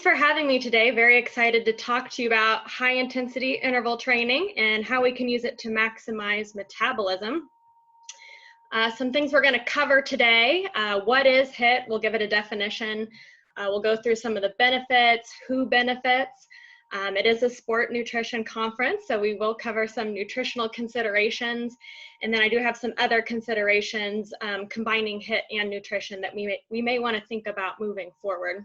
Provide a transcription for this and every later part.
For having me today. Very excited to talk to you about high intensity interval training and how we can use it to maximize metabolism. Some things we're going to cover today. What is HIIT? We'll give it a definition. We'll go through some of the benefits, who benefits. It is a sport nutrition conference, so we will cover some nutritional considerations. And then I do have some other considerations combining HIIT and nutrition that we may want to think about moving forward.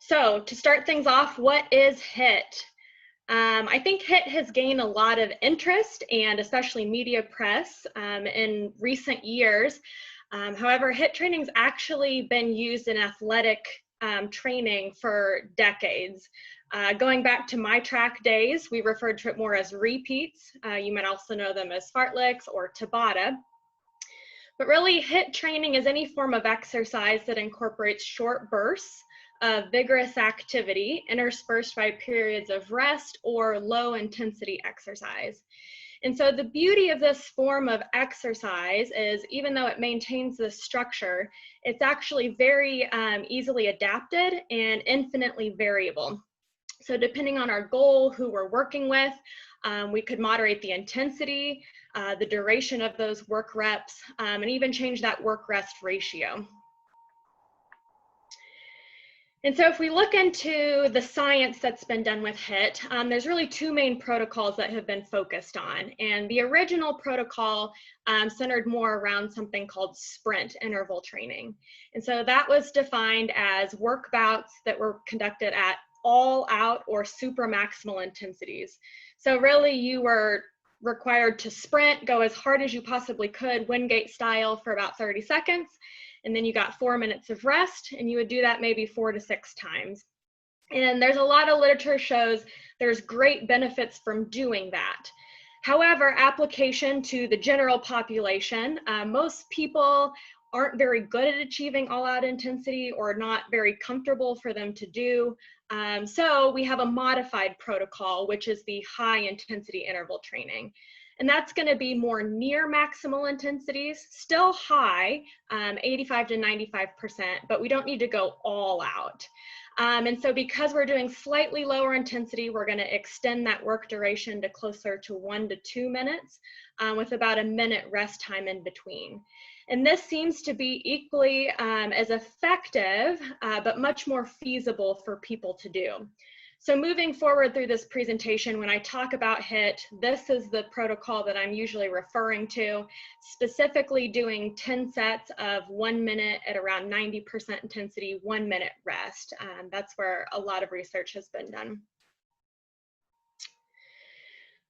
So to start things off, what is HIIT? I think HIIT has gained a lot of interest and especially media press in recent years. However, HIIT training has actually been used in athletic training for decades. Going back to my track days, we referred to it more as repeats. You might also know them as fartleks or Tabata. But really, HIIT training is any form of exercise that incorporates short bursts of vigorous activity interspersed by periods of rest or low intensity exercise. And so the beauty of this form of exercise is even though it maintains this structure, it's actually very easily adapted and infinitely variable. So depending on our goal, who we're working with, we could moderate the intensity, the duration of those work reps, and even change that work-rest ratio. And so if we look into the science that's been done with HIIT, there's really two main protocols that have been focused on. And the original protocol centered more around something called sprint interval training. And so that was defined as work bouts that were conducted at all out or super maximal intensities. So really you were required to sprint, go as hard as you possibly could, Wingate style for about 30 seconds. And then you got 4 minutes of rest, and you would do that maybe 4 to 6 times. And there's a lot of literature shows there's great benefits from doing that. However, application to the general population, most people aren't very good at achieving all-out intensity or not very comfortable for them to do. So we have a modified protocol, which is the high-intensity interval training. And that's going to be more near maximal intensities, still high, 85 to 95%, but we don't need to go all out. And so because we're doing slightly lower intensity, we're going to extend that work duration to closer to 1 to 2 minutes with about a minute rest time in between. And this seems to be equally as effective, but much more feasible for people to do. So moving forward through this presentation, when I talk about HIIT, this is the protocol that I'm usually referring to, specifically doing 10 sets of 1 minute at around 90% intensity, 1 minute rest. That's where a lot of research has been done.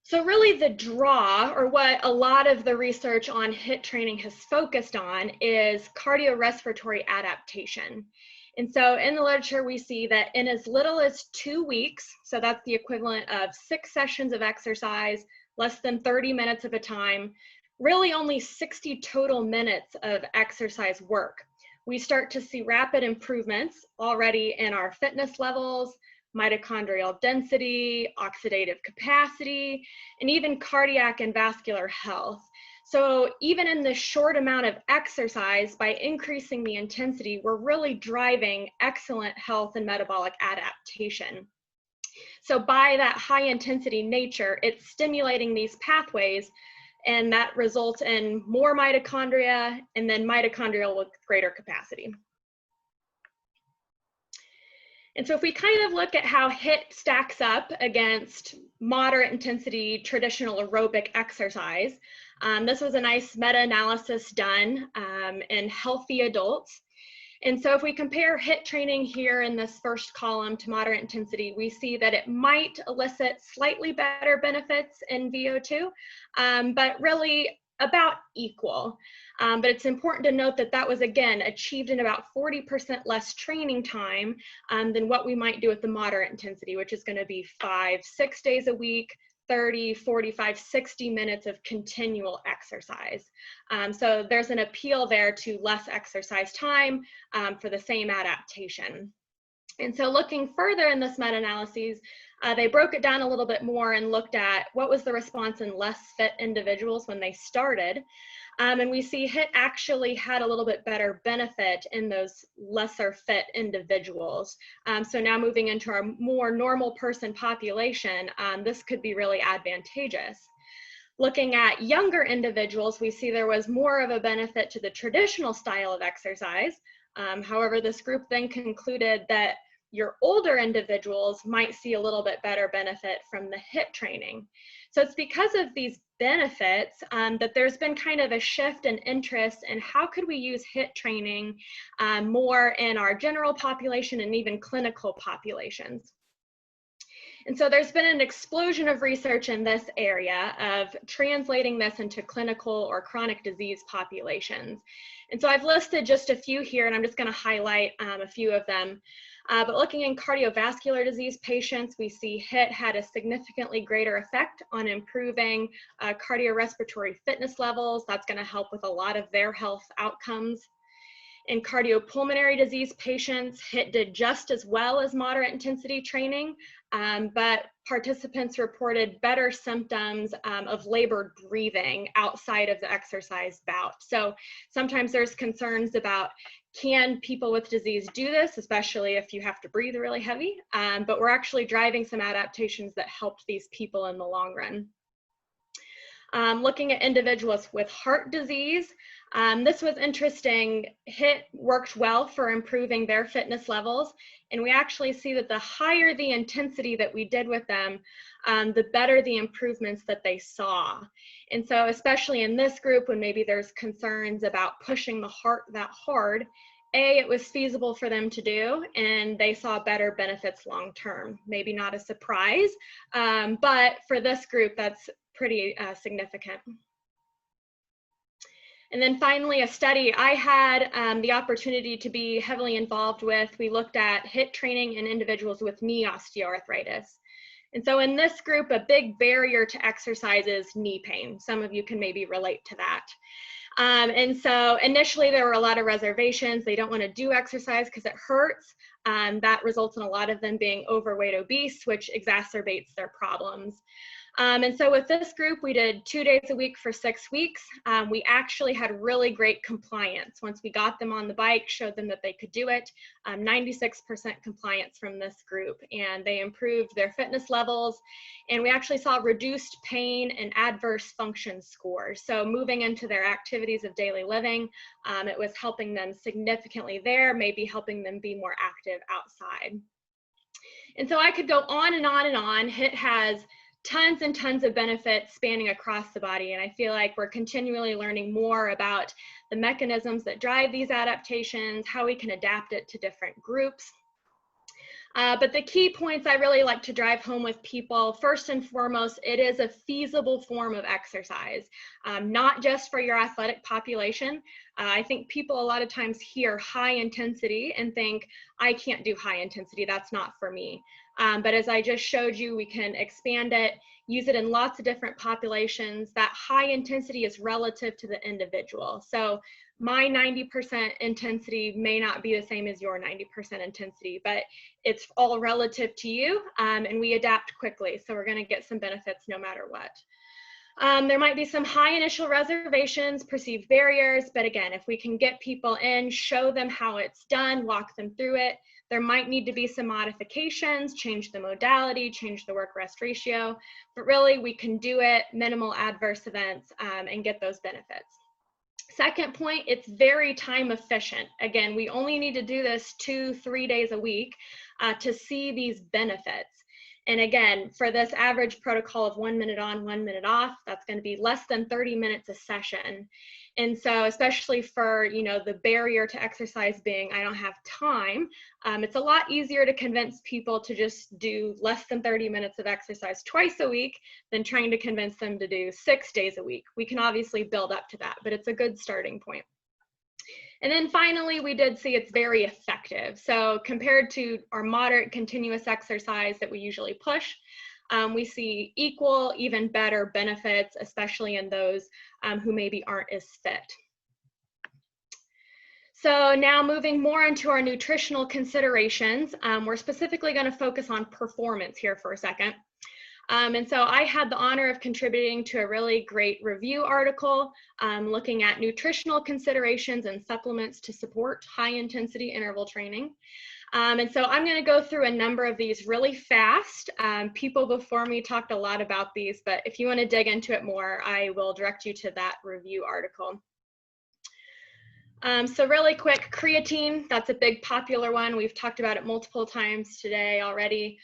So really the draw, or what a lot of the research on HIIT training has focused on, is cardiorespiratory adaptation. And so in the literature, we see that in as little as 2 weeks, so that's the equivalent of 6 sessions of exercise, less than 30 minutes of a time, really only 60 total minutes of exercise work, we start to see rapid improvements already in our fitness levels, mitochondrial density, oxidative capacity, and even cardiac and vascular health. So even in this short amount of exercise, by increasing the intensity, we're really driving excellent health and metabolic adaptation. So by that high intensity nature, it's stimulating these pathways, and that results in more mitochondria and then mitochondrial with greater capacity. And so if we kind of look at how HIIT stacks up against moderate intensity traditional aerobic exercise, this was a nice meta-analysis done in healthy adults. And so if we compare HIIT training here in this first column to moderate intensity, we see that it might elicit slightly better benefits in VO2, but really about equal. But it's important to note that that was, again, achieved in about 40% less training time than what we might do at the moderate intensity, which is going to be 5, 6 days a week, 30, 45, 60 minutes of continual exercise. So there's an appeal there to less exercise time for the same adaptation. And so looking further in this meta-analysis, they broke it down a little bit more and looked at what was the response in less fit individuals when they started. And we see HIIT actually had a little bit better benefit in those lesser fit individuals. So now moving into our more normal person population, this could be really advantageous. Looking at younger individuals, we see there was more of a benefit to the traditional style of exercise. However, this group then concluded that your older individuals might see a little bit better benefit from the HIIT training. So it's because of these benefits that there's been kind of a shift in interest in how could we use HIIT training more in our general population and even clinical populations. And so there's been an explosion of research in this area of translating this into clinical or chronic disease populations. And so I've listed just a few here, and I'm just going to highlight a few of them. But looking in cardiovascular disease patients, we see HIIT had a significantly greater effect on improving cardiorespiratory fitness levels. That's going to help with a lot of their health outcomes. In cardiopulmonary disease patients, HIIT did just as well as moderate intensity training, but participants reported better symptoms of labored breathing outside of the exercise bout. So sometimes there's concerns about, can people with disease do this, especially if you have to breathe really heavy? But we're actually driving some adaptations that helped these people in the long run. Looking at individuals with heart disease, this was interesting. HIIT worked well for improving their fitness levels, and we actually see that the higher the intensity that we did with them, the better the improvements that they saw. And so especially in this group, when maybe there's concerns about pushing the heart that hard, it was feasible for them to do, and they saw better benefits long term. Maybe not a surprise, but for this group, that's pretty significant. And then finally, a study I had the opportunity to be heavily involved with, we looked at HIIT training in individuals with knee osteoarthritis. And so in this group, a big barrier to exercise is knee pain. Some of you can maybe relate to that. And so initially there were a lot of reservations. They don't want to do exercise because it hurts. That results in a lot of them being overweight, obese, which exacerbates their problems. And so with this group, we did 2 days a week for 6 weeks. We actually had really great compliance. Once we got them on the bike, showed them that they could do it, 96% compliance from this group, and they improved their fitness levels. And we actually saw reduced pain and adverse function scores. So moving into their activities of daily living, it was helping them significantly there, maybe helping them be more active outside. And so I could go on and on and on. HIIT has tons and tons of benefits spanning across the body, and I feel like we're continually learning more about the mechanisms that drive these adaptations, how we can adapt it to different groups. But the key points I really like to drive home with people, first and foremost, it is a feasible form of exercise, not just for your athletic population. I think people a lot of times hear high intensity and think, I can't do high intensity, that's not for me. But as I just showed you, we can expand it, use it in lots of different populations. That high intensity is relative to the individual. So my 90% intensity may not be the same as your 90% intensity, but it's all relative to you, and we adapt quickly. So we're going to get some benefits no matter what. There might be some high initial reservations, perceived barriers, but again, if we can get people in, show them how it's done, walk them through it, there might need to be some modifications, change the modality, change the work-rest ratio, but really we can do it, minimal adverse events, and get those benefits. Second point, it's very time efficient. Again, we only need to do this 2-3 days a week to see these benefits. And again, for this average protocol of 1 minute on, 1 minute off, that's going to be less than 30 minutes a session. And so especially for, you know, the barrier to exercise being, I don't have time, it's a lot easier to convince people to just do less than 30 minutes of exercise twice a week than trying to convince them to do 6 days a week. We can obviously build up to that, but it's a good starting point. And then finally, we did see it's very effective. So compared to our moderate continuous exercise that we usually push, we see equal, even better benefits, especially in those who maybe aren't as fit. So now moving more into our nutritional considerations, we're specifically going to focus on performance here for a second. And so I had the honor of contributing to a really great review article looking at nutritional considerations and supplements to support high intensity interval training. And so I'm going to go through a number of these really fast. People before me talked a lot about these, but if you want to dig into it more, I will direct you to that review article. So really quick, creatine, that's a big popular one. We've talked about it multiple times today already.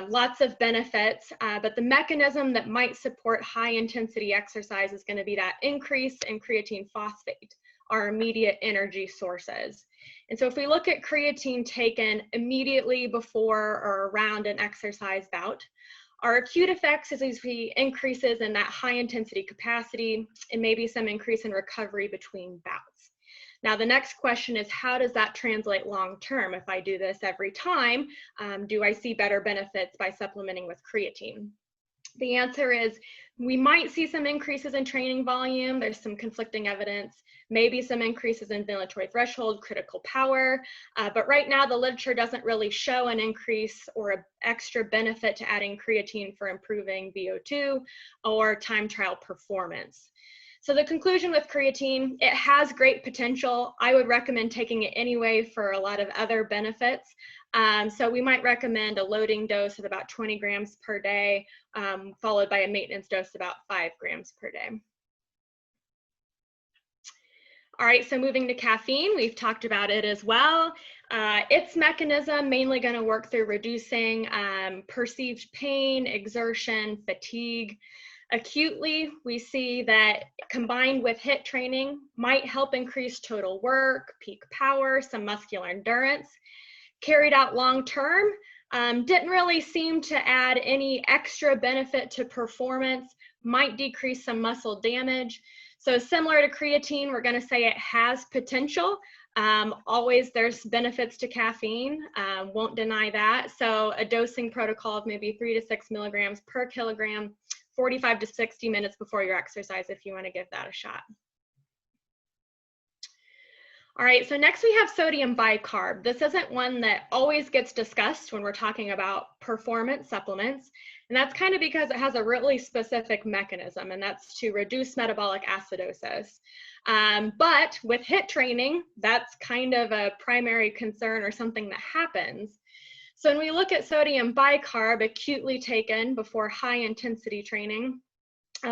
Lots of benefits, but the mechanism that might support high intensity exercise is going to be that increase in creatine phosphate, our immediate energy sources. And so if we look at creatine taken immediately before or around an exercise bout, our acute effects is we see increases in that high intensity capacity and maybe some increase in recovery between bouts. Now, the next question is, how does that translate long term? If I do this every time, do I see better benefits by supplementing with creatine? The answer is we might see some increases in training volume. There's some conflicting evidence, maybe some increases in ventilatory threshold, critical power, but right now the literature doesn't really show an increase or an extra benefit to adding creatine for improving VO2 or time trial performance. So the conclusion with creatine, it has great potential. I would recommend taking it anyway for a lot of other benefits. So we might recommend a loading dose of about 20 grams per day, followed by a maintenance dose of about 5 grams per day. All right, so moving to caffeine, we've talked about it as well. Its mechanism mainly going to work through reducing perceived pain, exertion, fatigue. Acutely, we see that combined with HIIT training might help increase total work, peak power, some muscular endurance. Carried out long term, didn't really seem to add any extra benefit to performance, might decrease some muscle damage. So similar to creatine, we're going to say it has potential. Always there's benefits to caffeine, won't deny that. So a dosing protocol of maybe 3 to 6 milligrams per kilogram, 45 to 60 minutes before your exercise if you want to give that a shot. All right, so next we have sodium bicarb. This isn't one that always gets discussed when we're talking about performance supplements, and that's kind of because it has a really specific mechanism, and that's to reduce metabolic acidosis. But with HIIT training, that's kind of a primary concern or something that happens. So when we look at sodium bicarb acutely taken before high intensity training,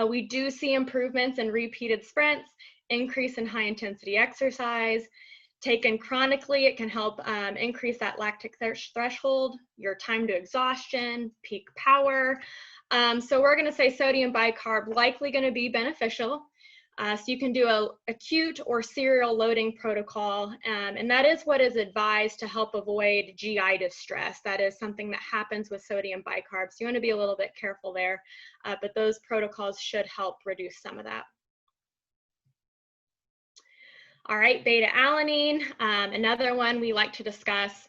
we do see improvements in repeated sprints, increase in high intensity exercise. Taken chronically, it can help increase that lactic threshold, your time to exhaustion, peak power. So we're going to say sodium bicarb likely going to be beneficial. So you can do an acute or serial loading protocol, and that is what is advised to help avoid GI distress. That is something that happens with sodium bicarb. So you want to be a little bit careful there, but those protocols should help reduce some of that. All right, beta-alanine, another one we like to discuss.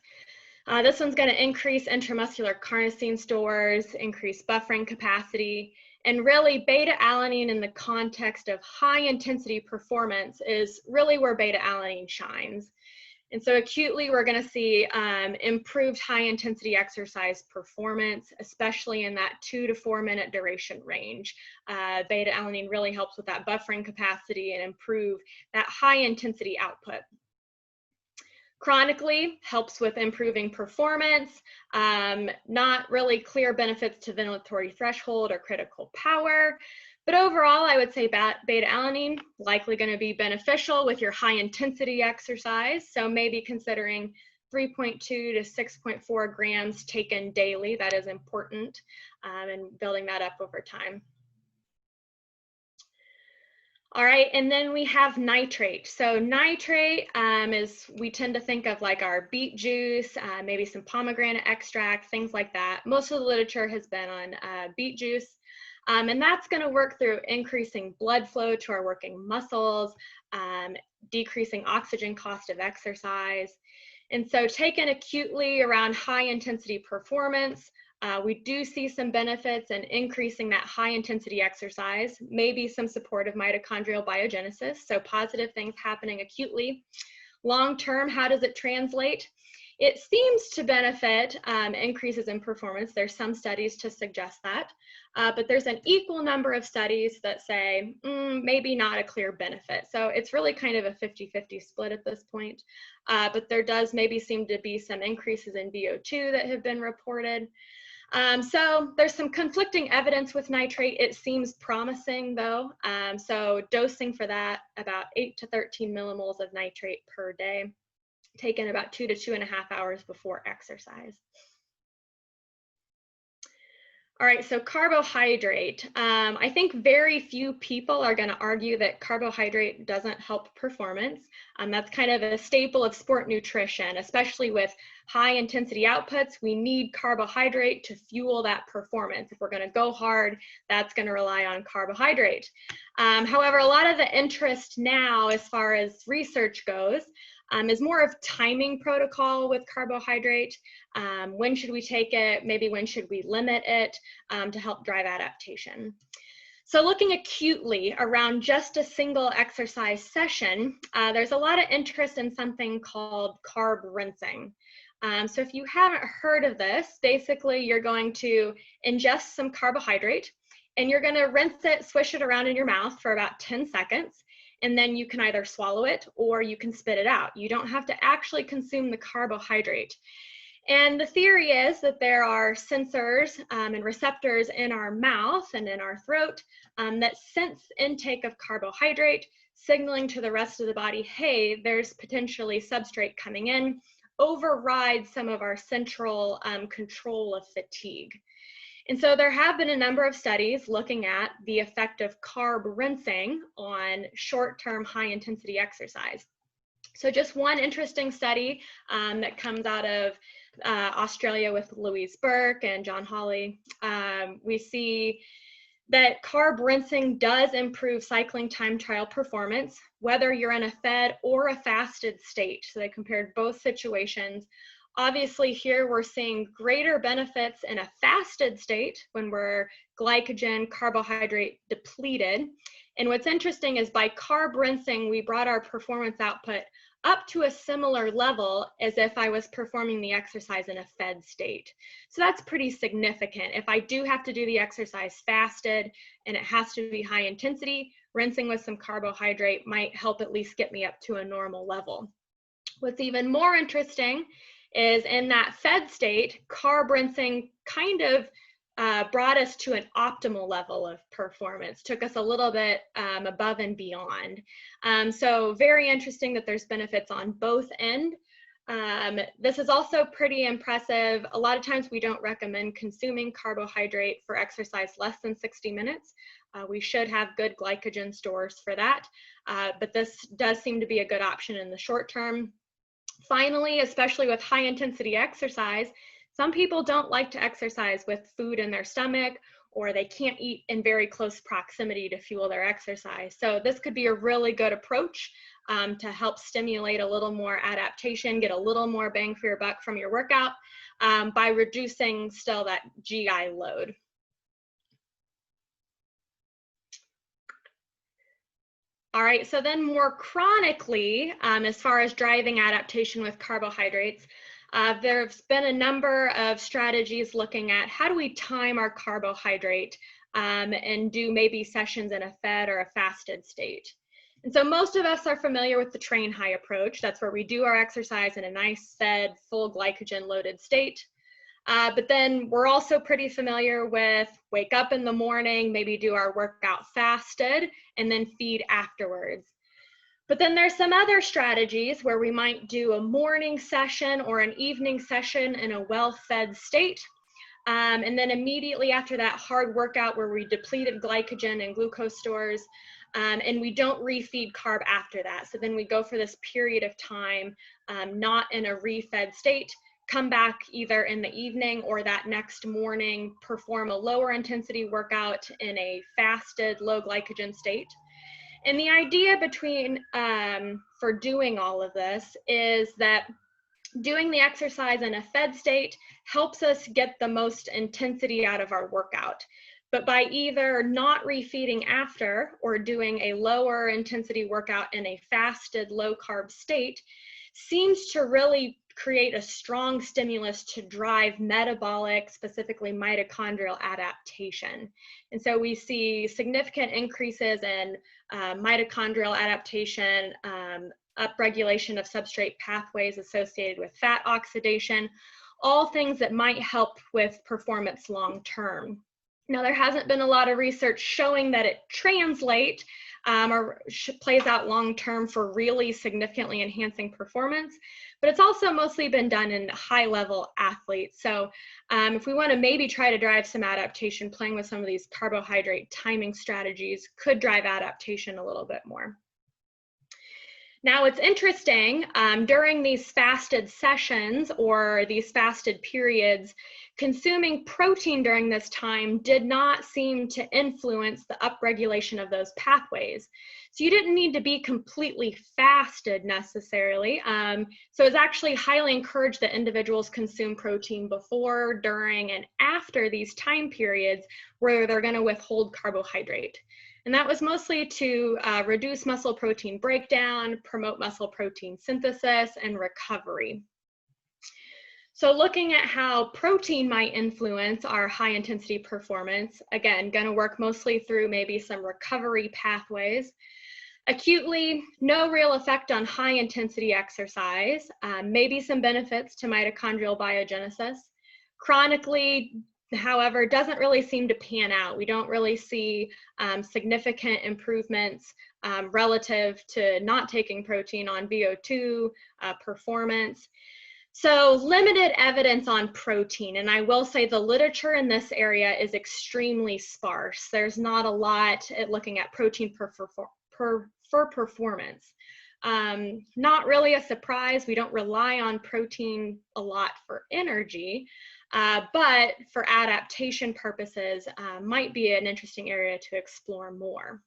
This one's going to increase intramuscular carnosine stores, increase buffering capacity, and really beta-alanine in the context of high intensity performance is really where beta-alanine shines. And so acutely, we're going to see improved high intensity exercise performance, especially in that 2 to 4 minute duration range. Beta-alanine really helps with that buffering capacity and improve that high intensity output. Chronically, helps with improving performance, not really clear benefits to ventilatory threshold or critical power. But overall, I would say beta-alanine likely going to be beneficial with your high intensity exercise. So maybe considering 3.2 to 6.4 grams taken daily. That is important, and building that up over time. All right, and then we have nitrate. So nitrate is, we tend to think of like our beet juice, maybe some pomegranate extract, things like that. Most of the literature has been on beet juice. And that's going to work through increasing blood flow to our working muscles, decreasing oxygen cost of exercise. And so taken acutely around high intensity performance, we do see some benefits in increasing that high intensity exercise, maybe some support of mitochondrial biogenesis, so positive things happening acutely. Long term, how does it translate? It seems to benefit increases in performance. There's some studies to suggest that, but there's an equal number of studies that say maybe not a clear benefit. So it's really kind of a 50-50 split at this point, but there does maybe seem to be some increases in VO2 that have been reported. So there's some conflicting evidence with nitrate. It seems promising though. So dosing for that, about 8 to 13 millimoles of nitrate per day, taken about 2 to 2.5 hours before exercise. All right, so carbohydrate. I think very few people are going to argue that carbohydrate doesn't help performance. That's kind of a staple of sport nutrition, especially with high intensity outputs. We need carbohydrate to fuel that performance. If we're going to go hard, that's going to rely on carbohydrate. However, a lot of the interest now, as far as research goes, is more of timing protocol with carbohydrate. When should we take it? Maybe when should we limit it to help drive adaptation? So looking acutely around just a single exercise session, there's a lot of interest in something called carb rinsing. So if you haven't heard of this, basically you're going to ingest some carbohydrate and you're going to rinse it, swish it around in your mouth for about 10 seconds. And then you can either swallow it or you can spit it out. You don't have to actually consume the carbohydrate. And the theory is that there are sensors and receptors in our mouth and in our throat that sense intake of carbohydrate, signaling to the rest of the body, hey, there's potentially substrate coming in, override some of our central control of fatigue. And so there have been a number of studies looking at the effect of carb rinsing on short-term high-intensity exercise. So just one interesting study that comes out of Australia with Louise Burke and John Hawley, we see that carb rinsing does improve cycling time trial performance, whether you're in a fed or a fasted state. So they compared both situations. Obviously here we're seeing greater benefits in a fasted state when we're glycogen, carbohydrate depleted. And what's interesting is by carb rinsing, we brought our performance output up to a similar level as if I was performing the exercise in a fed state. So that's pretty significant. If I do have to do the exercise fasted and it has to be high intensity, rinsing with some carbohydrate might help at least get me up to a normal level. What's even more interesting is in that fed state, carb rinsing kind of brought us to an optimal level of performance, took us a little bit above and beyond. So very interesting that there's benefits on both ends. This is also pretty impressive. A lot of times we don't recommend consuming carbohydrate for exercise less than 60 minutes. We should have good glycogen stores for that, but this does seem to be a good option in the short term. Finally, especially with high intensity exercise, some people don't like to exercise with food in their stomach, or they can't eat in very close proximity to fuel their exercise. So this could be a really good approach to help stimulate a little more adaptation, get a little more bang for your buck from your workout by reducing still that GI load. All right, so then more chronically, as far as driving adaptation with carbohydrates, there's been a number of strategies looking at how do we time our carbohydrate and do maybe sessions in a fed or a fasted state. And so most of us are familiar with the train high approach. That's where we do our exercise in a nice fed, full glycogen loaded state. But then we're also pretty familiar with wake up in the morning, maybe do our workout fasted, and then feed afterwards. But then there's some other strategies where we might do a morning session or an evening session in a well-fed state. And then immediately after that hard workout where we depleted glycogen and glucose stores, and we don't refeed carb after that. So then we go for this period of time, not in a refed state, come back either in the evening or that next morning, perform a lower intensity workout in a fasted low glycogen state. And the idea for doing all of this is that doing the exercise in a fed state helps us get the most intensity out of our workout. But by either not refeeding after or doing a lower intensity workout in a fasted low carb state, seems to really create a strong stimulus to drive metabolic, specifically mitochondrial adaptation. And so we see significant increases in mitochondrial adaptation, upregulation of substrate pathways associated with fat oxidation, all things that might help with performance long term. Now, there hasn't been a lot of research showing that it translates or plays out long term for really significantly enhancing performance, but it's also mostly been done in high level athletes. So if we want to maybe try to drive some adaptation, playing with some of these carbohydrate timing strategies could drive adaptation a little bit more. Now, it's interesting, during these fasted sessions or these fasted periods, consuming protein during this time did not seem to influence the upregulation of those pathways. So you didn't need to be completely fasted necessarily. So it's actually highly encouraged that individuals consume protein before, during, and after these time periods where they're going to withhold carbohydrate. And that was mostly to reduce muscle protein breakdown, promote muscle protein synthesis, and recovery. So looking at how protein might influence our high intensity performance, again, going to work mostly through maybe some recovery pathways. Acutely, no real effect on high intensity exercise, maybe some benefits to mitochondrial biogenesis. Chronically, however, doesn't really seem to pan out. We don't really see significant improvements relative to not taking protein on VO2, performance. So limited evidence on protein, and I will say the literature in this area is extremely sparse. There's not a lot at looking at protein for performance. Not really a surprise. We don't rely on protein a lot for energy. But for adaptation purposes, might be an interesting area to explore more.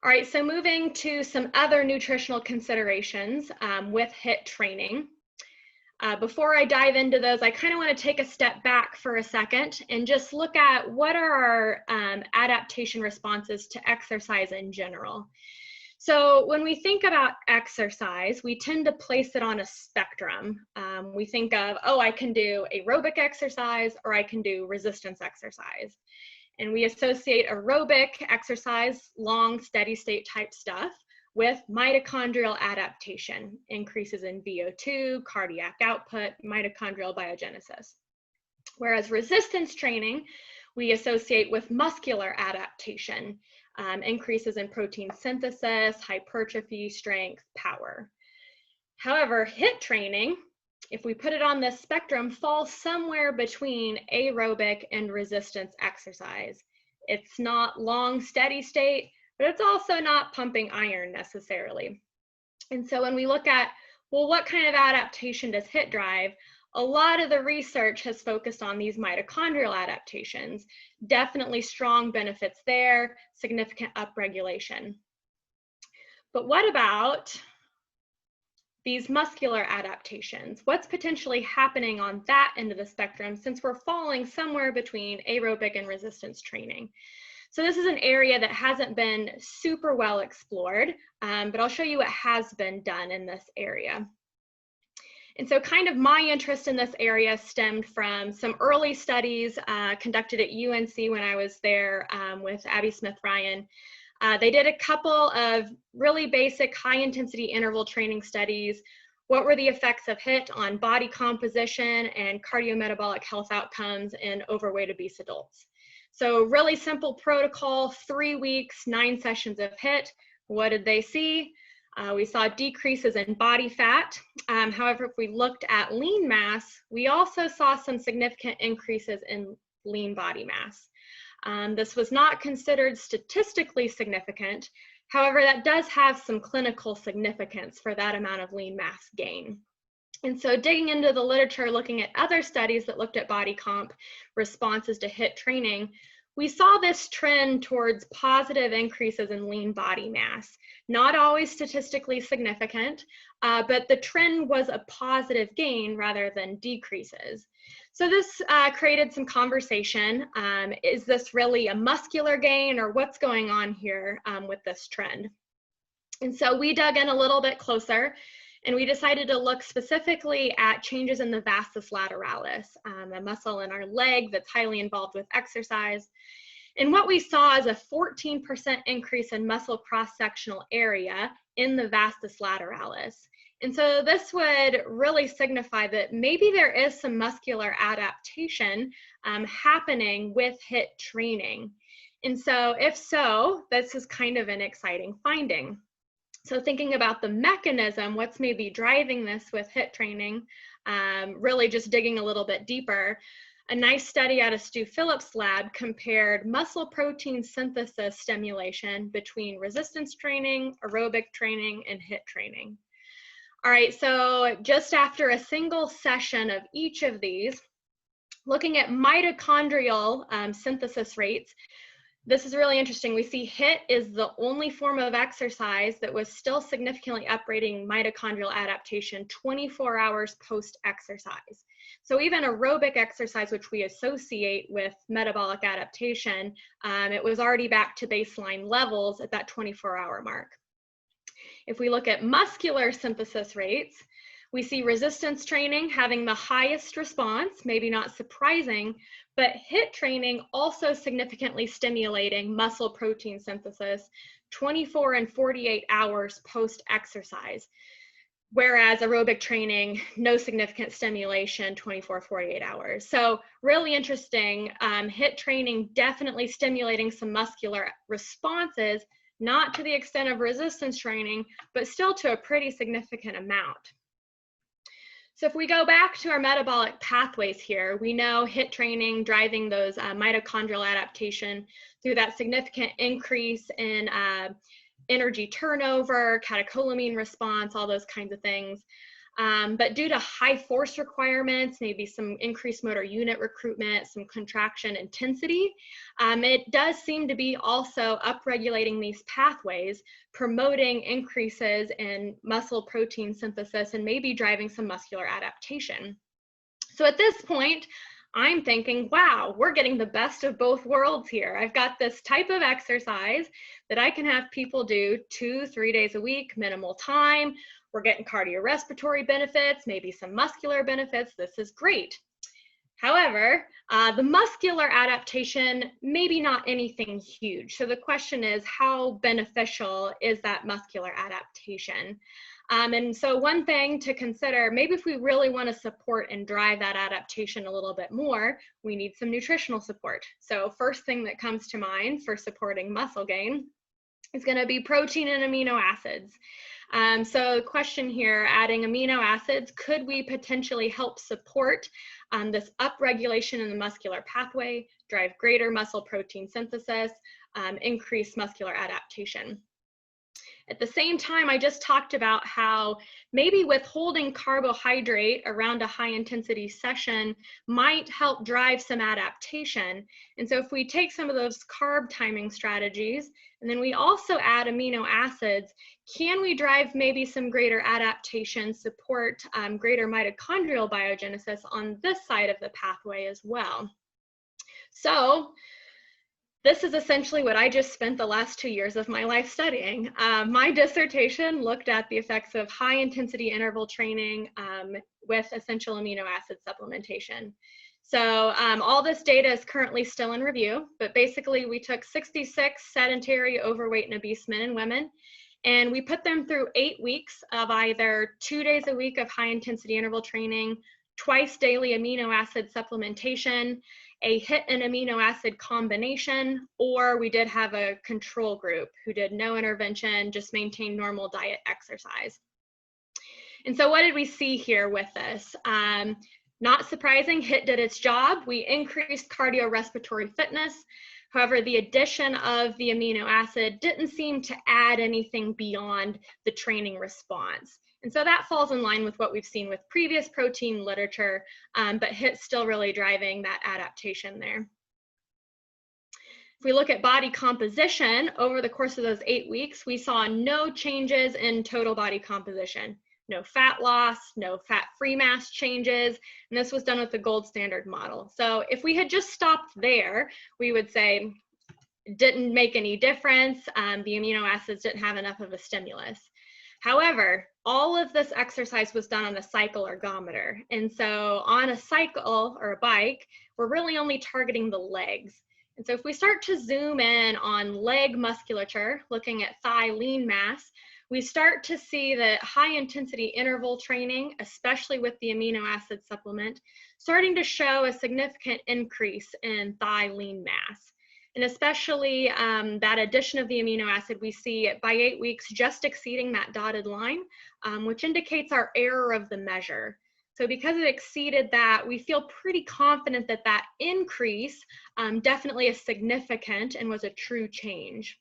All right, so moving to some other nutritional considerations with HIIT training. Before I dive into those, I kind of want to take a step back for a second and just look at what are our adaptation responses to exercise in general. So when we think about exercise, we tend to place it on a spectrum. We think of, oh, I can do aerobic exercise or I can do resistance exercise. And we associate aerobic exercise, long, steady state type stuff, with mitochondrial adaptation, increases in VO2, cardiac output, mitochondrial biogenesis. Whereas resistance training, we associate with muscular adaptation, increases in protein synthesis, hypertrophy, strength, power. However, HIIT training, if we put it on this spectrum, falls somewhere between aerobic and resistance exercise. It's not long, steady state, but it's also not pumping iron necessarily. And so when we look at, well, what kind of adaptation does HIIT drive? A lot of the research has focused on these mitochondrial adaptations. Definitely strong benefits there, significant upregulation. But what about these muscular adaptations? What's potentially happening on that end of the spectrum since we're falling somewhere between aerobic and resistance training? So this is an area that hasn't been super well explored, but I'll show you what has been done in this area. And so kind of my interest in this area stemmed from some early studies conducted at UNC when I was there with Abby Smith-Ryan. They did a couple of really basic high intensity interval training studies. What were the effects of HIIT on body composition and cardiometabolic health outcomes in overweight obese adults? So really simple protocol, 3 weeks, 9 sessions of HIIT. What did they see? We saw decreases in body fat. However, if we looked at lean mass, we also saw some significant increases in lean body mass. This was not considered statistically significant. However, that does have some clinical significance for that amount of lean mass gain. And so digging into the literature, looking at other studies that looked at body comp responses to HIIT training, we saw this trend towards positive increases in lean body mass. Not always statistically significant, but the trend was a positive gain rather than decreases. So this created some conversation. Is this really a muscular gain or what's going on here with this trend? And so we dug in a little bit closer, and we decided to look specifically at changes in the vastus lateralis, a muscle in our leg that's highly involved with exercise. And what we saw is a 14% increase in muscle cross-sectional area in the vastus lateralis. And so this would really signify that maybe there is some muscular adaptation happening with HIIT training. And so if so, this is kind of an exciting finding. So thinking about the mechanism, what's maybe driving this with HIIT training, really just digging a little bit deeper, a nice study out of Stu Phillips' lab compared muscle protein synthesis stimulation between resistance training, aerobic training, and HIIT training. All right, so just after a single session of each of these, looking at mitochondrial synthesis rates, this is really interesting. We see HIIT is the only form of exercise that was still significantly uprating mitochondrial adaptation 24 hours post-exercise. So even aerobic exercise, which we associate with metabolic adaptation, it was already back to baseline levels at that 24-hour mark. If we look at muscular synthesis rates, we see resistance training having the highest response, maybe not surprising, but HIIT training also significantly stimulating muscle protein synthesis 24 and 48 hours post-exercise, whereas aerobic training, no significant stimulation 24, 48 hours. So really interesting, HIIT training definitely stimulating some muscular responses, not to the extent of resistance training, but still to a pretty significant amount. So if we go back to our metabolic pathways here, we know HIIT training driving those mitochondrial adaptation through that significant increase in energy turnover, catecholamine response, all those kinds of things. But due to high force requirements, maybe some increased motor unit recruitment, some contraction intensity, it does seem to be also upregulating these pathways, promoting increases in muscle protein synthesis and maybe driving some muscular adaptation. So at this point, I'm thinking, wow, we're getting the best of both worlds here. I've got this type of exercise that I can have people do 2-3 days a week, minimal time. We're getting cardiorespiratory benefits, maybe some muscular benefits. This is great. However, the muscular adaptation, maybe not anything huge. So the question is, how beneficial is that muscular adaptation? And so one thing to consider, maybe if we really want to support and drive that adaptation a little bit more, we need some nutritional support. So first thing that comes to mind for supporting muscle gain is going to be protein and amino acids. So the question here, adding amino acids, could we potentially help support this upregulation in the muscular pathway, drive greater muscle protein synthesis, increase muscular adaptation? At the same time, I just talked about how maybe withholding carbohydrate around a high intensity session might help drive some adaptation. And so if we take some of those carb timing strategies, and then we also add amino acids, can we drive maybe some greater adaptation, support greater mitochondrial biogenesis on this side of the pathway as well? So this is essentially what I just spent the last 2 years of my life studying. My dissertation looked at the effects of high intensity interval training with essential amino acid supplementation. So all this data is currently still in review, but basically we took 66 sedentary, overweight, and obese men and women, and we put them through 8 weeks of either 2 days a week of high intensity interval training, twice daily amino acid supplementation, a HIIT and amino acid combination, or we did have a control group who did no intervention, just maintained normal diet exercise. And so what did we see here with this? Not surprising, HIIT did its job. We increased cardiorespiratory fitness. However, the addition of the amino acid didn't seem to add anything beyond the training response. And so that falls in line with what we've seen with previous protein literature, but HIIT's still really driving that adaptation there. If we look at body composition, over the course of those 8 weeks, we saw no changes in total body composition. No fat loss, no fat-free mass changes, and this was done with the gold standard model. So if we had just stopped there, we would say, didn't make any difference. The amino acids didn't have enough of a stimulus. However, all of this exercise was done on a cycle ergometer. And so on a cycle or a bike, we're really only targeting the legs. And so if we start to zoom in on leg musculature, looking at thigh lean mass, we start to see that high intensity interval training, especially with the amino acid supplement, starting to show a significant increase in thigh lean mass. And especially that addition of the amino acid, we see by 8 weeks just exceeding that dotted line, which indicates our error of the measure. So because it exceeded that, we feel pretty confident that that increase definitely is significant and was a true change.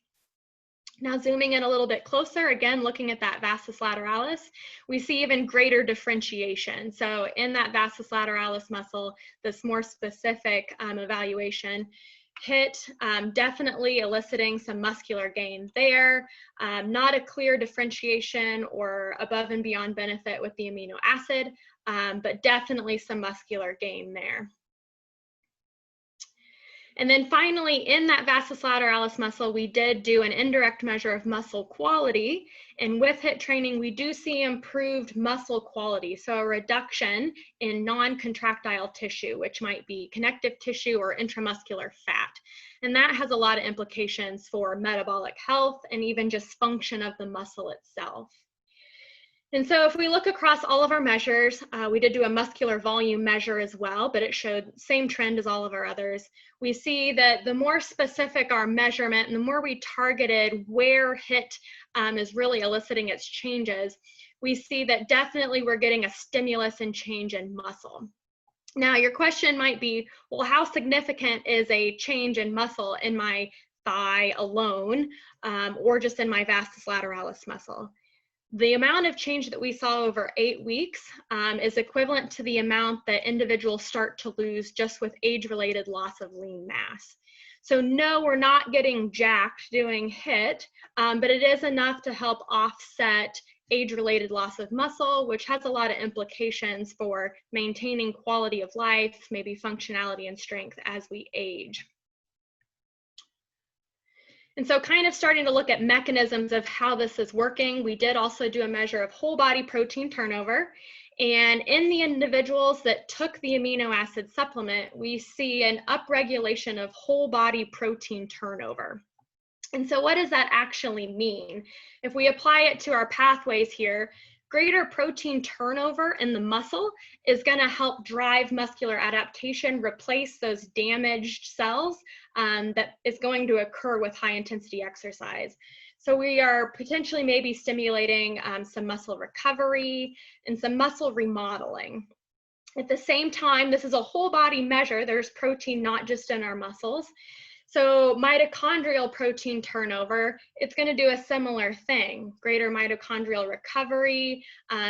Now zooming in a little bit closer, again, looking at that vastus lateralis, we see even greater differentiation. So in that vastus lateralis muscle, this more specific evaluation, HIIT definitely eliciting some muscular gain there, not a clear differentiation or above and beyond benefit with the amino acid, but definitely some muscular gain there. And then finally, in that vastus lateralis muscle, we did do an indirect measure of muscle quality. And with HIIT training, we do see improved muscle quality. So a reduction in non-contractile tissue, which might be connective tissue or intramuscular fat. And that has a lot of implications for metabolic health and even just function of the muscle itself. And so if we look across all of our measures, we did do a muscular volume measure as well, but it showed the same trend as all of our others. We see that the more specific our measurement and the more we targeted where HIIT is really eliciting its changes, we see that definitely we're getting a stimulus and change in muscle. Now your question might be, well, how significant is a change in muscle in my thigh alone or just in my vastus lateralis muscle? The amount of change that we saw over 8 weeks is equivalent to the amount that individuals start to lose just with age-related loss of lean mass. So no, we're not getting jacked doing HIIT, but it is enough to help offset age-related loss of muscle, which has a lot of implications for maintaining quality of life, maybe functionality and strength as we age. And so kind of starting to look at mechanisms of how this is working, we did also do a measure of whole body protein turnover. And in the individuals that took the amino acid supplement, we see an upregulation of whole body protein turnover. And so what does that actually mean? If we apply it to our pathways here, greater protein turnover in the muscle is going to help drive muscular adaptation, replace those damaged cells that is going to occur with high intensity exercise. So we are potentially maybe stimulating some muscle recovery and some muscle remodeling. At the same time, this is a whole body measure. There's protein not just in our muscles. So mitochondrial protein turnover, it's going to do a similar thing, greater mitochondrial recovery,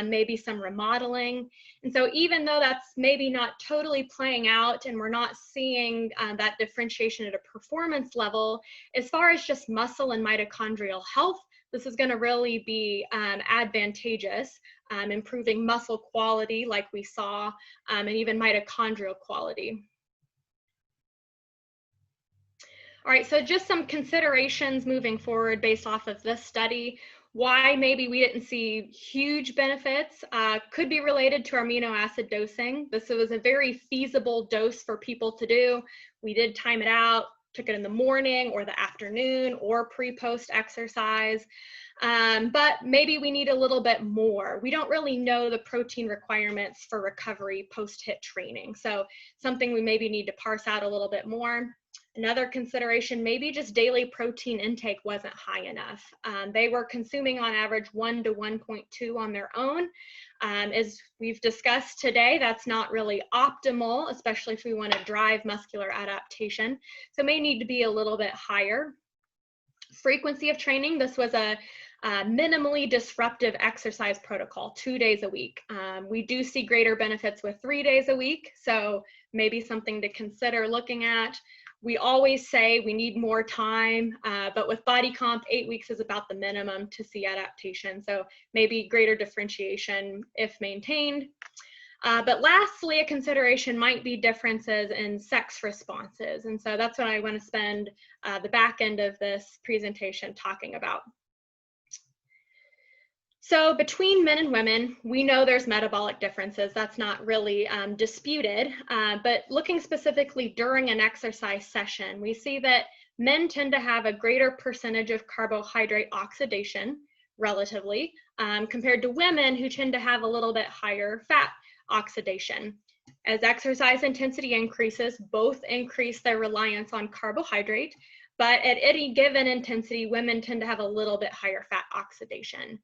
maybe some remodeling. And so even though that's maybe not totally playing out and we're not seeing that differentiation at a performance level, as far as just muscle and mitochondrial health, this is going to really be advantageous, improving muscle quality like we saw, and even mitochondrial quality. All right, so just some considerations moving forward based off of this study. Why maybe we didn't see huge benefits could be related to our amino acid dosing. This was a very feasible dose for people to do. We did time it out, took it in the morning or the afternoon or pre-post exercise. But maybe we need a little bit more. We don't really know the protein requirements for recovery post-HIIT training. So something we maybe need to parse out a little bit more. Another consideration, maybe just daily protein intake wasn't high enough. They were consuming on average 1 to 1.2 on their own. As we've discussed today, that's not really optimal, especially if we want to drive muscular adaptation. So may need to be a little bit higher. Frequency of training, this was a minimally disruptive exercise protocol, 2 days a week. We do see greater benefits with 3 days a week, so maybe something to consider looking at. We always say we need more time, but with body comp, 8 weeks is about the minimum to see adaptation. So maybe greater differentiation if maintained. But lastly, a consideration might be differences in sex responses. And so that's what I want to spend the back end of this presentation talking about. So between men and women, we know there's metabolic differences. That's not really disputed. But looking specifically during an exercise session, we see that men tend to have a greater percentage of carbohydrate oxidation relatively compared to women who tend to have a little bit higher fat oxidation. As exercise intensity increases, both increase their reliance on carbohydrate, but at any given intensity, women tend to have a little bit higher fat oxidation.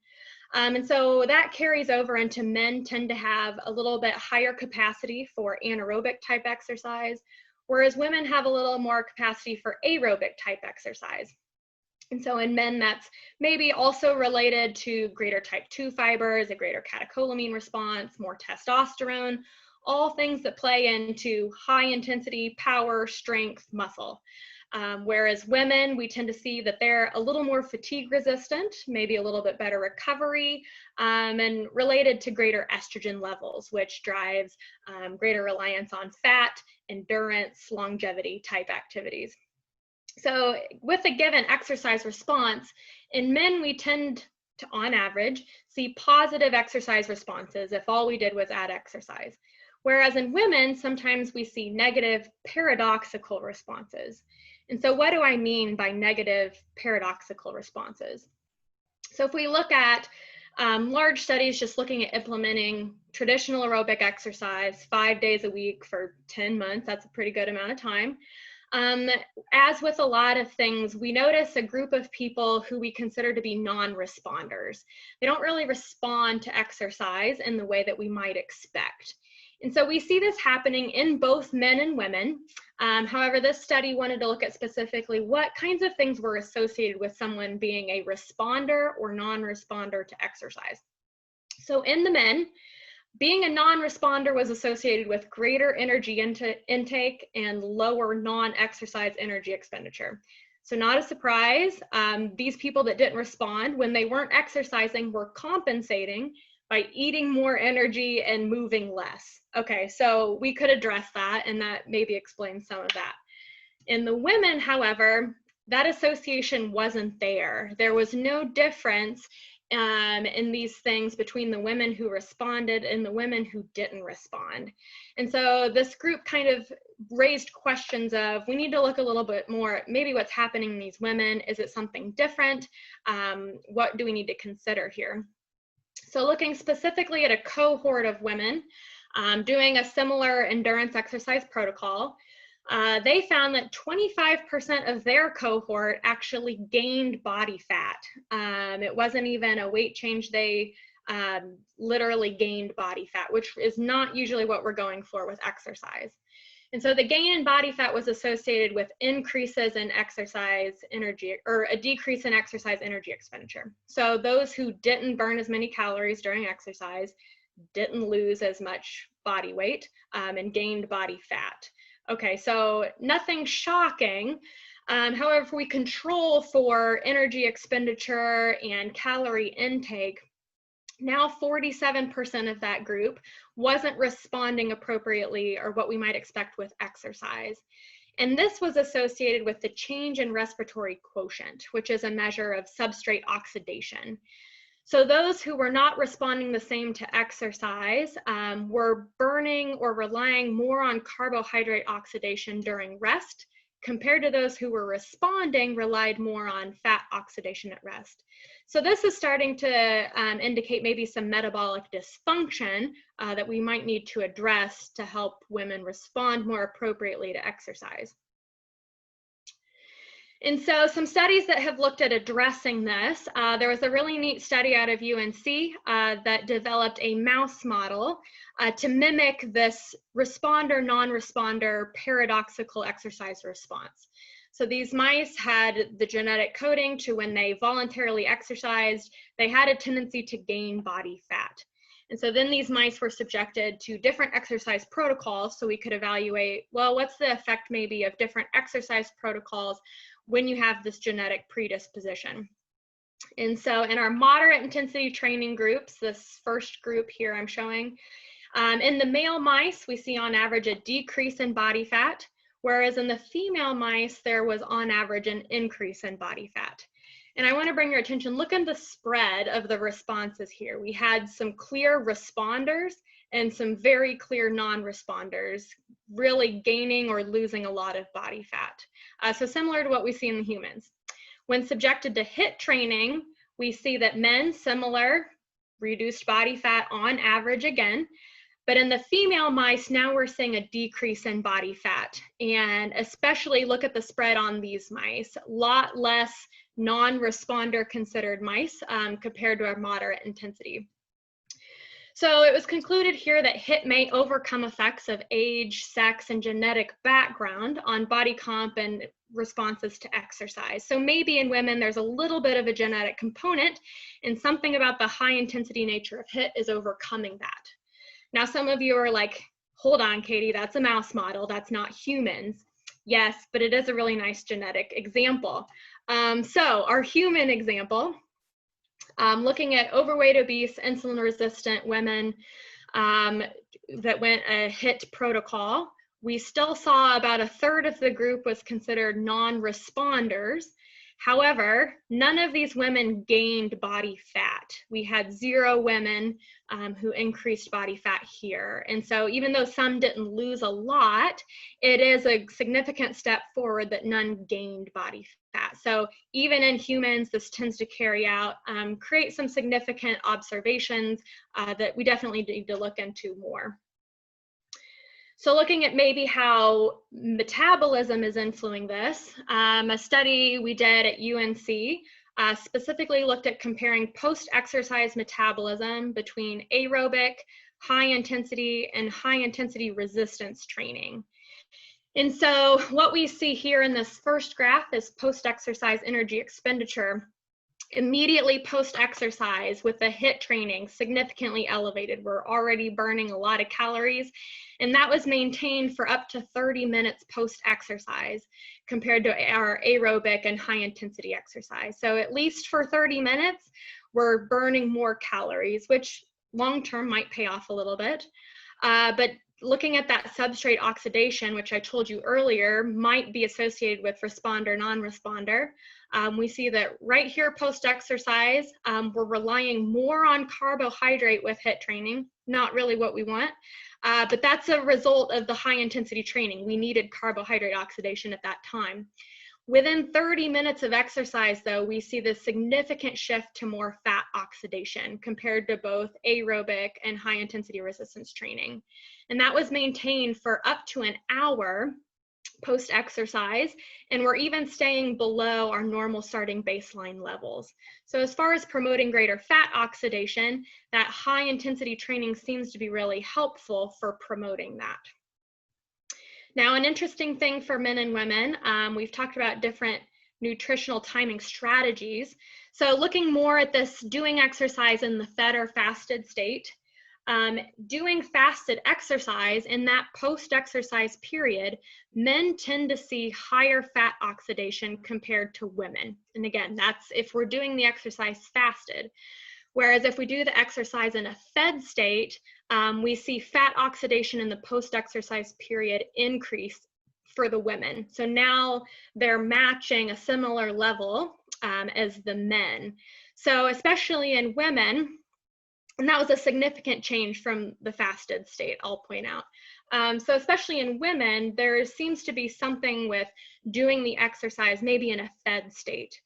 And so that carries over into men tend to have a little bit higher capacity for anaerobic type exercise, whereas women have a little more capacity for aerobic type exercise. And so in men, that's maybe also related to greater type 2 fibers, a greater catecholamine response, more testosterone, all things that play into high intensity, power, strength, muscle. Whereas women, we tend to see that they're a little more fatigue resistant, maybe a little bit better recovery, and related to greater estrogen levels, which drives greater reliance on fat, endurance, longevity type activities. So with a given exercise response, in men, we tend to, on average, see positive exercise responses if all we did was add exercise. Whereas in women, sometimes we see negative paradoxical responses. And so what do I mean by negative paradoxical responses? So if we look at large studies just looking at implementing traditional aerobic exercise 5 days a week for 10 months, that's a pretty good amount of time. As with a lot of things, we notice a group of people who we consider to be non-responders. They don't really respond to exercise in the way that we might expect. And so we see this happening in both men and women. However, this study wanted to look at specifically what kinds of things were associated with someone being a responder or non-responder to exercise. So in the men, being a non-responder was associated with greater energy intake and lower non-exercise energy expenditure. So not a surprise, these people that didn't respond when they weren't exercising were compensating by eating more energy and moving less. Okay, so we could address that, and that maybe explains some of that. In the women, however, that association wasn't there. There was no difference in these things between the women who responded and the women who didn't respond. And so this group kind of raised questions of, we need to look a little bit more at maybe what's happening in these women. Is it something different? What do we need to consider here? So looking specifically at a cohort of women doing a similar endurance exercise protocol, they found that 25% of their cohort actually gained body fat. It wasn't even a weight change, they literally gained body fat, which is not usually what we're going for with exercise. And so the gain in body fat was associated with increases in exercise energy, or a decrease in exercise energy expenditure. So those who didn't burn as many calories during exercise didn't lose as much body weight and gained body fat. Okay, so nothing shocking. However, if we control for energy expenditure and calorie intake, now 47% of that group wasn't responding appropriately or what we might expect with exercise. And this was associated with the change in respiratory quotient, which is a measure of substrate oxidation. So those who were not responding the same to exercise were burning or relying more on carbohydrate oxidation during rest, compared to those who were responding relied more on fat oxidation at rest. So this is starting to indicate maybe some metabolic dysfunction that we might need to address to help women respond more appropriately to exercise. And so some studies that have looked at addressing this, there was a really neat study out of UNC that developed a mouse model to mimic this responder, non-responder paradoxical exercise response. So these mice had the genetic coding to when they voluntarily exercised, they had a tendency to gain body fat. And so then these mice were subjected to different exercise protocols so we could evaluate, well, what's the effect maybe of different exercise protocols when you have this genetic predisposition. And so in our moderate intensity training groups, this first group here I'm showing, In the male mice, we see on average a decrease in body fat, whereas in the female mice, there was on average an increase in body fat. And I want to bring your attention, look at the spread of the responses here. We had some clear responders and some very clear non-responders, really gaining or losing a lot of body fat. So similar to what we see in the humans. When subjected to HIIT training, we see that men, similar, reduced body fat on average again. But in the female mice, now we're seeing a decrease in body fat. And especially look at the spread on these mice, a lot less non-responder considered mice compared to our moderate intensity. So it was concluded here that HIIT may overcome effects of age, sex, and genetic background on body comp and responses to exercise. So maybe in women, there's a little bit of a genetic component, and something about the high intensity nature of HIIT is overcoming that. Now, some of you are like, hold on, Katie, that's a mouse model, that's not humans. Yes, but it is a really nice genetic example. So our human example, looking at overweight, obese, insulin-resistant women that went a HIIT protocol, we still saw about a third of the group was considered non-responders. However, none of these women gained body fat. We had 0 women who increased body fat here. And so even though some didn't lose a lot, it is a significant step forward that none gained body fat. So even in humans, this tends to carry out, create some significant observations that we definitely need to look into more. So looking at maybe how metabolism is influencing this, a study we did at UNC specifically looked at comparing post-exercise metabolism between aerobic, high-intensity, and high-intensity resistance training. And so what we see here in this first graph is post-exercise energy expenditure. Immediately post-exercise with the HIIT training, significantly elevated. We're already burning a lot of calories, and that was maintained for up to 30 minutes post-exercise compared to our aerobic and high-intensity exercise. So at least for 30 minutes, we're burning more calories, which long-term might pay off a little bit. But looking at that substrate oxidation, which I told you earlier, might be associated with responder, non-responder. We see that right here post-exercise, we're relying more on carbohydrate with HIIT training, not really what we want, but that's a result of the high intensity training. We needed carbohydrate oxidation at that time. Within 30 minutes of exercise, though, we see this significant shift to more fat oxidation compared to both aerobic and high intensity resistance training. And that was maintained for up to an hour post-exercise, and we're even staying below our normal starting baseline levels. So as far as promoting greater fat oxidation, that high intensity training seems to be really helpful for promoting that. Now, an interesting thing for men and women, we've talked about different nutritional timing strategies. So looking more at this doing exercise in the fed or fasted state, doing fasted exercise in that post-exercise period, men tend to see higher fat oxidation compared to women. And again, that's if we're doing the exercise fasted. Whereas if we do the exercise in a fed state, we see fat oxidation in the post-exercise period increase for the women. So now they're matching a similar level as the men. So especially in women, and that was a significant change from the fasted state, I'll point out. So especially in women, there seems to be something with doing the exercise maybe in a fed state.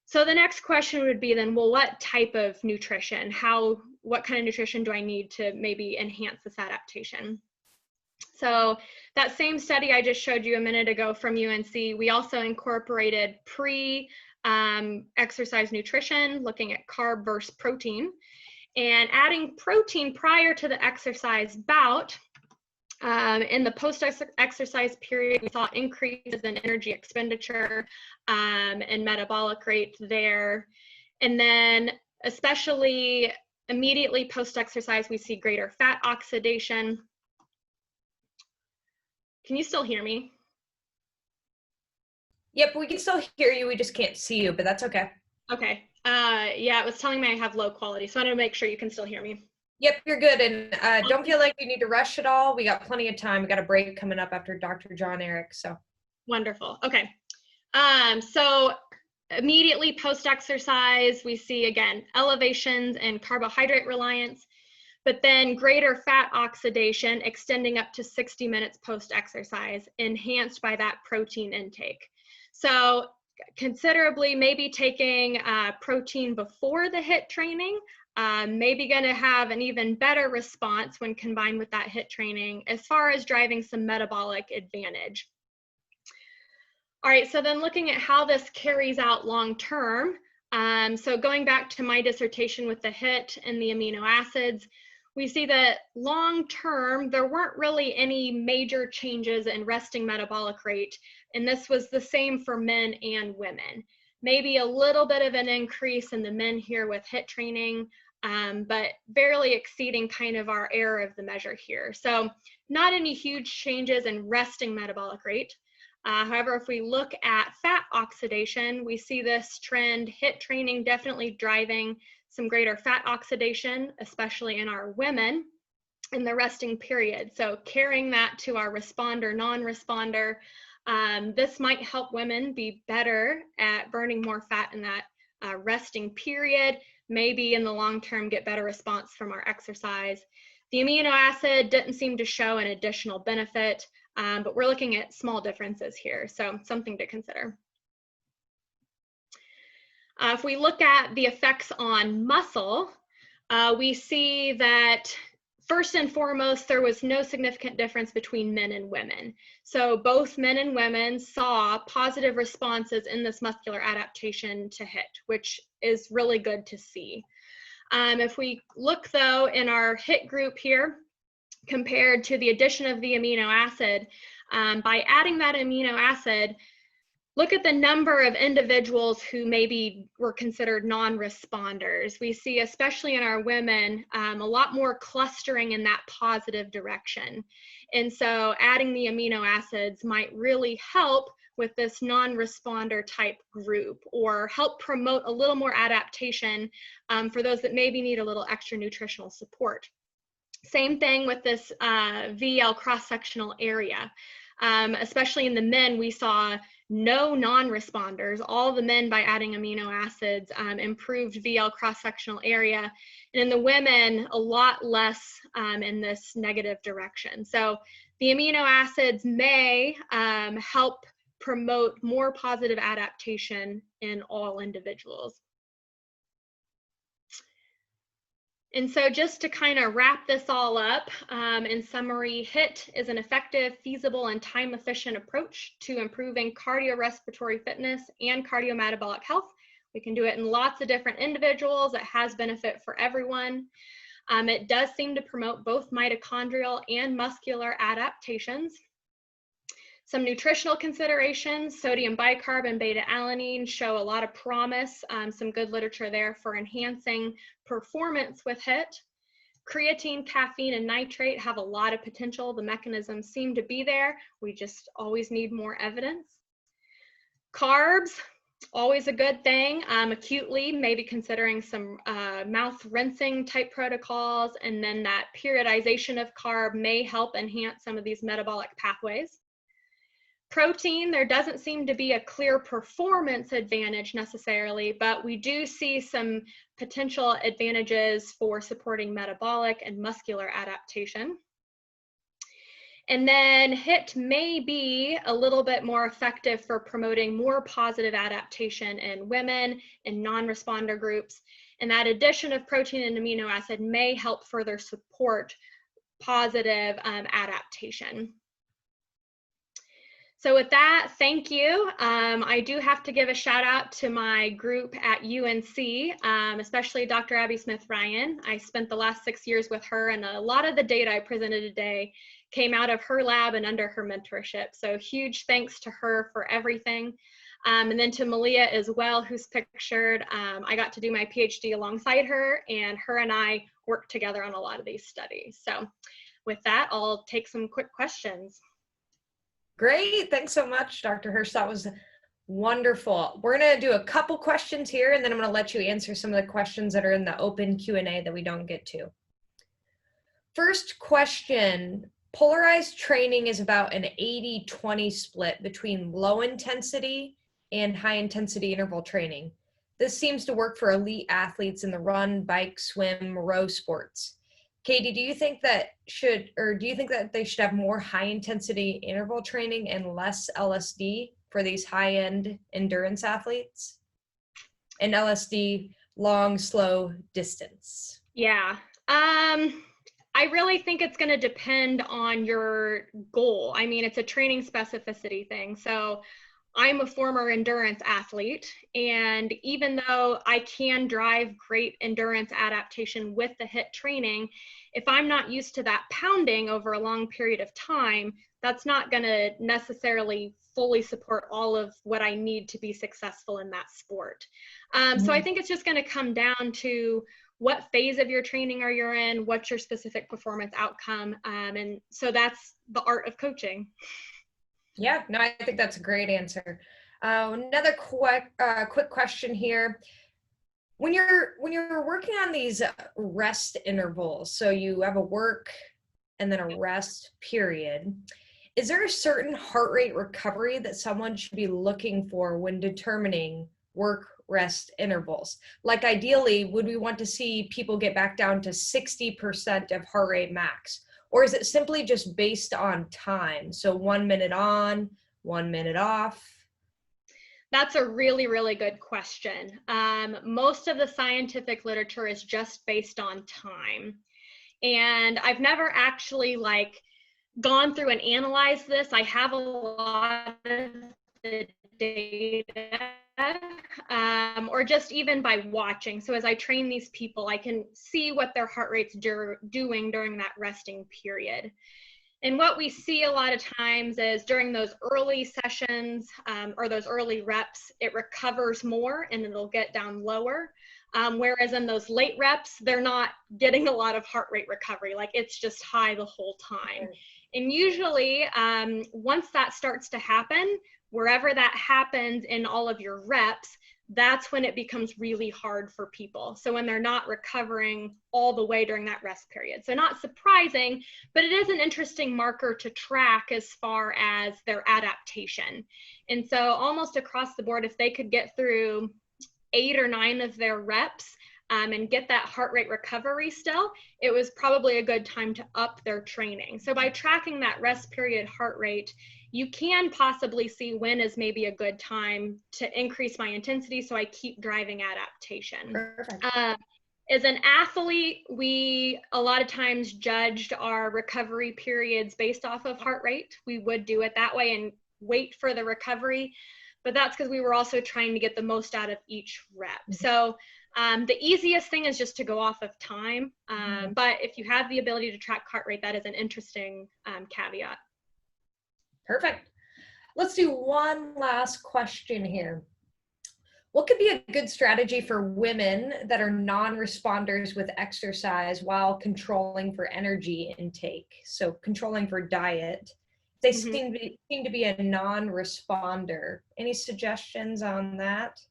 So the next question would be then, well, what type of nutrition? What kind of nutrition do I need to maybe enhance this adaptation? So that same study I just showed you a minute ago from UNC, we also incorporated pre-exercise nutrition, looking at carb versus protein. And adding protein prior to the exercise bout, in the post-exercise period, we saw increases in energy expenditure and metabolic rate there. And then especially immediately post-exercise, we see greater fat oxidation. Can you still hear me? Yep, we can still hear you. We just can't see you, but that's okay. Okay. Yeah, it was telling me I have low quality, so I want to make sure you can still hear me. Yep, you're good. And don't feel like you need to rush at all. We got plenty of time. We got a break coming up after Dr. John Eric. So Wonderful. Okay. So immediately post-exercise, we see, again, elevations in carbohydrate reliance, but then greater fat oxidation extending up to 60 minutes post-exercise, enhanced by that protein intake. So considerably maybe taking protein before the HIIT training, maybe going to have an even better response when combined with that HIIT training as far as driving some metabolic advantage. All right, so then looking at how this carries out long term, so going back to my dissertation with the HIIT and the amino acids, we see that long term, there weren't really any major changes in resting metabolic rate, and this was the same for men and women. Maybe a little bit of an increase in the men here with HIIT training, but barely exceeding kind of our error of the measure here. So not any huge changes in resting metabolic rate. However, if we look at fat oxidation, we see this trend, HIIT training definitely driving some greater fat oxidation, especially in our women in the resting period. So carrying that to our responder, non-responder, this might help women be better at burning more fat in that resting period, maybe in the long term get better response from our exercise. The amino acid didn't seem to show an additional benefit, but we're looking at small differences here, so something to consider. If we look at the effects on muscle, we see that first and foremost, there was no significant difference between men and women. So both men and women saw positive responses in this muscular adaptation to HIIT, which is really good to see. If we look though in our HIIT group here, compared to the addition of the amino acid, by adding that amino acid, look at the number of individuals who maybe were considered non-responders. We see, especially in our women, a lot more clustering in that positive direction. And so adding the amino acids might really help with this non-responder type group, or help promote a little more adaptation for those that maybe need a little extra nutritional support. Same thing with this VL cross-sectional area. Especially in the men, we saw no non-responders. All the men, by adding amino acids, improved VL cross-sectional area. And in the women, a lot less in this negative direction. So the amino acids may help promote more positive adaptation in all individuals. And so just to kind of wrap this all up, in summary, HIIT is an effective, feasible, and time-efficient approach to improving cardiorespiratory fitness and cardiometabolic health. We can do it in lots of different individuals. It has benefit for everyone. It does seem to promote both mitochondrial and muscular adaptations. Some nutritional considerations: sodium bicarb and beta-alanine show a lot of promise, some good literature there for enhancing performance with HIIT. Creatine, caffeine, and nitrate have a lot of potential. The mechanisms seem to be there. We just always need more evidence. Carbs, always a good thing. Acutely, maybe considering some mouth rinsing type protocols, and then that periodization of carb may help enhance some of these metabolic pathways. Protein, there doesn't seem to be a clear performance advantage necessarily, but we do see some potential advantages for supporting metabolic and muscular adaptation. And then HIIT may be a little bit more effective for promoting more positive adaptation in women and non-responder groups. And that addition of protein and amino acid may help further support positive adaptation. So with that, thank you. I do have to give a shout out to my group at UNC, especially Dr. Abby Smith-Ryan. I spent the last 6 years with her, and a lot of the data I presented today came out of her lab and under her mentorship. So huge thanks to her for everything. And then to Malia as well, who's pictured. I got to do my PhD alongside her, and I worked together on a lot of these studies. So with that, I'll take some quick questions. Great. Thanks so much, Dr. Hirsch. That was wonderful. We're going to do a couple questions here, and then I'm going to let you answer some of the questions that are in the open Q&A that we don't get to. First question, polarized training is about an 80-20 split between low intensity and high intensity interval training. This seems to work for elite athletes in the run, bike, swim, row sports. Katie, do you think that they should have more high intensity interval training and less LSD for these high end endurance athletes? And LSD, long, slow distance. Yeah. I really think it's going to depend on your goal. I mean, it's a training specificity thing. So I'm a former endurance athlete, and even though I can drive great endurance adaptation with the HIIT training, if I'm not used to that pounding over a long period of time, that's not going to necessarily fully support all of what I need to be successful in that sport. So I think it's just going to come down to what phase of your training are you in, what's your specific performance outcome, and so that's the art of coaching. Yeah, no, I think that's a great answer. Another quick question here. When you're working on these rest intervals, so you have a work and then a rest period, is there a certain heart rate recovery that someone should be looking for when determining work rest intervals? Like ideally, would we want to see people get back down to 60% of heart rate max? Or is it simply just based on time? So 1 minute on, 1 minute off? That's a really, really good question. Most of the scientific literature is just based on time. And I've never actually gone through and analyzed this. I have a lot of the data, or just even by watching. So as I train these people, I can see what their heart rate's doing during that resting period. And what we see a lot of times is during those early sessions or those early reps, it recovers more and it'll get down lower. Whereas in those late reps, they're not getting a lot of heart rate recovery. Like it's just high the whole time. And usually once that starts to happen, wherever that happens in all of your reps, that's when it becomes really hard for people. So when they're not recovering all the way during that rest period. So not surprising, but it is an interesting marker to track as far as their adaptation. And so almost across the board, if they could get through 8 or 9 of their reps and get that heart rate recovery still, it was probably a good time to up their training. So by tracking that rest period heart rate, you can possibly see when is maybe a good time to increase my intensity so I keep driving adaptation. Perfect. As an athlete, we a lot of times judged our recovery periods based off of heart rate. We would do it that way and wait for the recovery, but that's because we were also trying to get the most out of each rep. So the easiest thing is just to go off of time, but if you have the ability to track heart rate, that is an interesting caveat. Perfect. Let's do one last question here. What could be a good strategy for women that are non-responders with exercise while controlling for energy intake? So controlling for diet. They seem to be a non-responder. Any suggestions on that?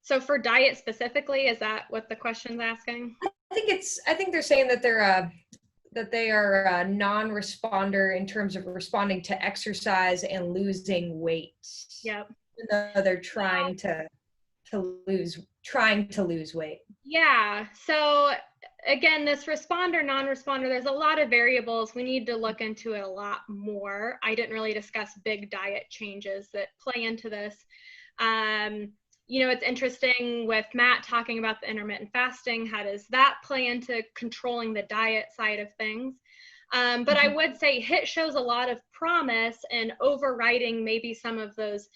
So for diet specifically, is that what the question's asking? I think they're saying that they are a non-responder in terms of responding to exercise and losing weight. Yep. Even though they're trying to lose weight. Yeah. So again, this responder, non-responder, there's a lot of variables. We need to look into it a lot more. I didn't really discuss big diet changes that play into this. You know, it's interesting with Matt talking about the intermittent fasting. How does that play into controlling the diet side of things? But I would say HIIT shows a lot of promise in overriding maybe some of those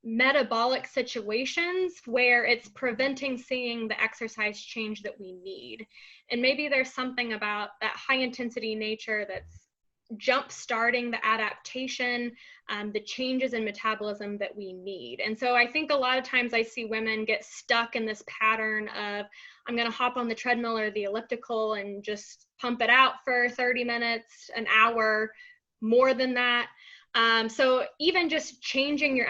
metabolic situations where it's preventing seeing the exercise change that we need. And maybe there's something about that high intensity nature that's jump starting the adaptation, the changes in metabolism that we need. And so I think a lot of times I see women get stuck in this pattern of, I'm going to hop on the treadmill or the elliptical and just pump it out for 30 minutes, an hour, more than that. So even just changing your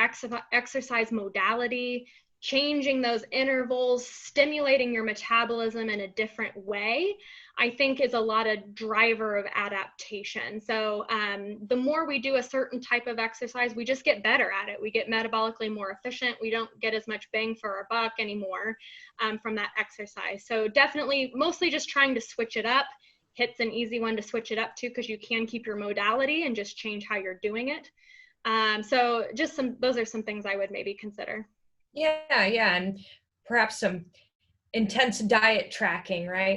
exercise modality, changing those intervals, stimulating your metabolism in a different way, I think is a lot of driver of adaptation. So the more we do a certain type of exercise, we just get better at it. We get metabolically more efficient. We don't get as much bang for our buck anymore from that exercise. So definitely, mostly just trying to switch it up. HIIT's an easy one to switch it up to because you can keep your modality and just change how you're doing it. So just those are some things I would maybe consider. Yeah, and perhaps some intense diet tracking, right?